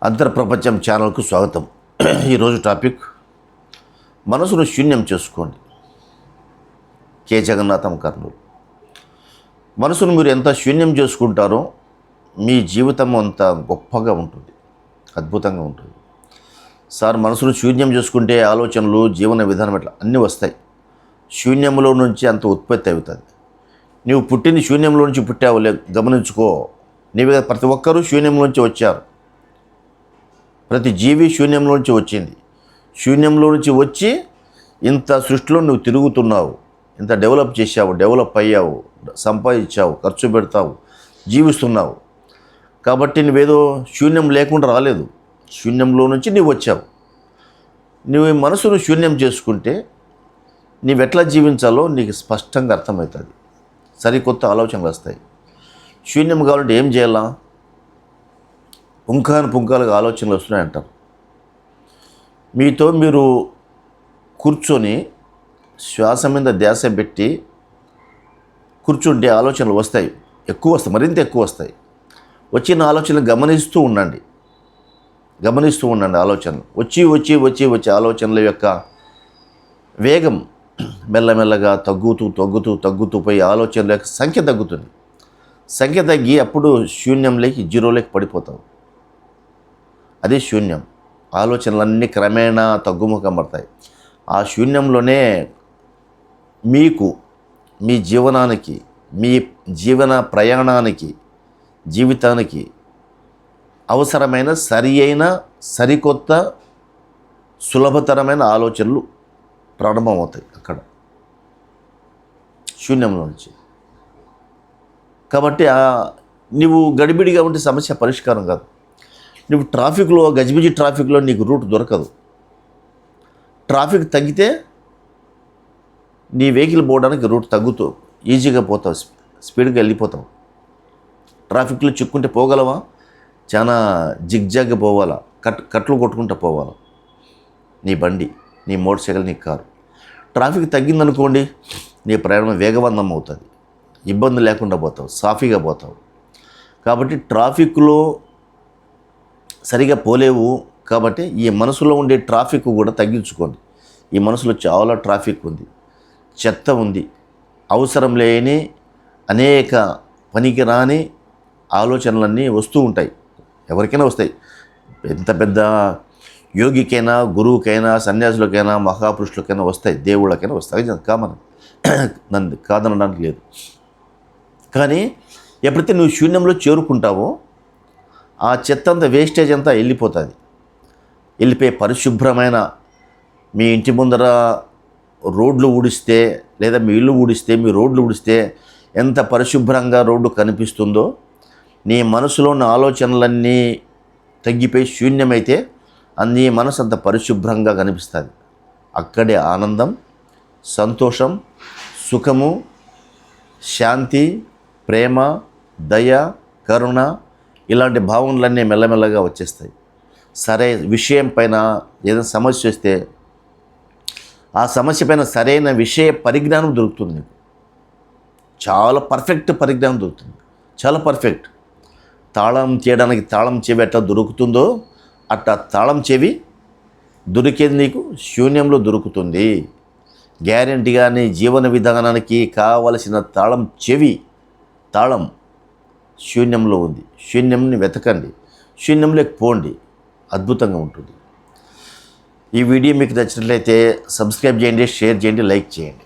అంతర్ప్రపంచం ఛానల్కు స్వాగతం. ఈరోజు టాపిక్ మనసును శూన్యం చేసుకోండి. కె జగన్నాథం కర్నూలు. మనసును మీరు ఎంత శూన్యం చేసుకుంటారో మీ జీవితం అంత గొప్పగా ఉంటుంది, అద్భుతంగా ఉంటుంది. సార్, మనసును శూన్యం చేసుకుంటే ఆలోచనలు, జీవన విధానం ఇట్లా అన్నీ వస్తాయి. శూన్యంలో నుంచి అంత ఉత్పత్తి అవుతుంది. నువ్వు పుట్టింది శూన్యంలో నుంచి పుట్టావులే, గమనించుకో. నీవే, ప్రతి ఒక్కరూ శూన్యంలో నుంచి వచ్చారు. ప్రతి జీవి శూన్యంలో నుంచి వచ్చింది. శూన్యంలో నుంచి వచ్చి ఇంత సృష్టిలో నువ్వు తిరుగుతున్నావు, ఇంత డెవలప్ చేశావు, డెవలప్ అయ్యావు, సంపాదించావు, ఖర్చు పెడతావు, జీవిస్తున్నావు. కాబట్టి నువ్వేదో శూన్యం లేకుండా రాలేదు, శూన్యంలో నుంచి నువ్వు వచ్చావు. నువ్వు మనసును శూన్యం చేసుకుంటే నీవెట్లా జీవించాలో నీకు స్పష్టంగా అర్థమవుతుంది. సరికొత్త ఆలోచనలు వస్తాయి. శూన్యం కావాలంటే ఏం చేయాలా? పుంకాలుగా ఆలోచనలు వస్తున్నాయంటారు. మీతో మీరు కూర్చొని శ్వాస మీద ధ్యాస పెట్టి కూర్చుంటే ఆలోచనలు వస్తాయి, ఎక్కువ వస్తాయి, మరింత ఎక్కువ వస్తాయి. వచ్చిన ఆలోచనలు గమనిస్తూ ఉండండి. ఆలోచనలు వచ్చి ఆలోచనల యొక్క వేగం మెల్లమెల్లగా తగ్గుతూ పోయి ఆలోచనల యొక్క సంఖ్య తగ్గుతుంది. సంఖ్య తగ్గి అప్పుడు శూన్యంలోకి, జీరోలోకి పడిపోతావు. అదే శూన్యం. ఆలోచనలన్నీ క్రమేణా తగ్గుముఖం పడతాయి. ఆ శూన్యంలోనే మీకు మీ జీవనానికి, మీ జీవన ప్రయాణానికి, జీవితానికి అవసరమైన సరి అయిన, సరికొత్త, సులభతరమైన ఆలోచనలు ప్రారంభమవుతాయి అక్కడ శూన్యంలో నుంచి. కాబట్టి నువ్వు గడిబిడిగా ఉంటే సమస్య పరిష్కారం కాదు. నువ్వు ట్రాఫిక్లో, గజిబిజి ట్రాఫిక్లో నీకు రూట్ దొరకదు. ట్రాఫిక్ తగ్గితే నీ వెహికల్ పోవడానికి రూట్ తగ్గుతూ ఈజీగా పోతావు, స్పీడ్గా వెళ్ళిపోతావు. ట్రాఫిక్లో చిక్కుంటే పోగలవా? చాలా జిగ్జాగ్గా పోవాలా, కట్లు కొట్టుకుంటూ పోవాలా నీ బండి, నీ మోటార్ సైకిల్, నీ కారు. ట్రాఫిక్ తగ్గిందనుకోండి, నీ ప్రయాణం వేగవంతం అవుతుంది, ఇబ్బంది లేకుండా పోతావు, సాఫీగా పోతావు. కాబట్టి ట్రాఫిక్లో సరిగా పోలేవు. కాబట్టి ఈ మనసులో ఉండే ట్రాఫిక్ కూడా తగ్గించుకోండి. ఈ మనసులో చాలా ట్రాఫిక్ ఉంది, చెత్త ఉంది, అవసరం లేని అనేక పనికిరాని ఆలోచనలన్నీ వస్తూ ఉంటాయి. ఎవరికైనా వస్తాయి. ఎంత పెద్ద యోగికైనా, గురువుకైనా, సన్యాసులకైనా, మహాపురుషులకైనా వస్తాయి, దేవుళ్ళకైనా వస్తాయి. కామన్, నన్ను కాదనడానికి లేదు. కానీ ఎప్పుడైతే నువ్వు శూన్యంలో చేరుకుంటావో ఆ చెత్త అంతా, వేస్టేజ్ అంతా వెళ్ళిపోతుంది. వెళ్ళిపోయి పరిశుభ్రమైన మీ ఇంటి ముందర రోడ్లు ఊడిస్తే, లేదా మీ ఇల్లు ఊడిస్తే, మీ రోడ్లు ఊడిస్తే ఎంత పరిశుభ్రంగా రోడ్డు కనిపిస్తుందో, నీ మనసులో ఉన్న ఆలోచనలన్నీ తగ్గిపోయి శూన్యమైతే నీ మనసు అంత పరిశుభ్రంగా కనిపిస్తుంది. అక్కడే ఆనందం, సంతోషం, సుఖము, శాంతి, ప్రేమ, దయ, కరుణ ఇలాంటి భావనలన్నీ మెల్లమెల్లగా వచ్చేస్తాయి. సరే, విషయం పైన ఏదైనా సమస్య వస్తే ఆ సమస్య పైన సరైన విషయ పరిజ్ఞానం దొరుకుతుంది నీకు. చాలా పర్ఫెక్ట్ పరిజ్ఞానం దొరుకుతుంది, చాలా పర్ఫెక్ట్. తాళం చేయడానికి తాళం చెవి ఎట్లా దొరుకుతుందో అట్లా తాళం చెవి దొరికేది నీకు శూన్యంలో దొరుకుతుంది. గ్యారెంటీగా నీ జీవన విధానానికి కావలసిన తాళం శూన్యంలో ఉంది. శూన్యంని వెతకండి, శూన్యంలోకి పోండి, అద్భుతంగా ఉంటుంది. ఈ వీడియో మీకు నచ్చినట్లయితే సబ్స్క్రైబ్ చేయండి, షేర్ చేయండి, లైక్ చేయండి.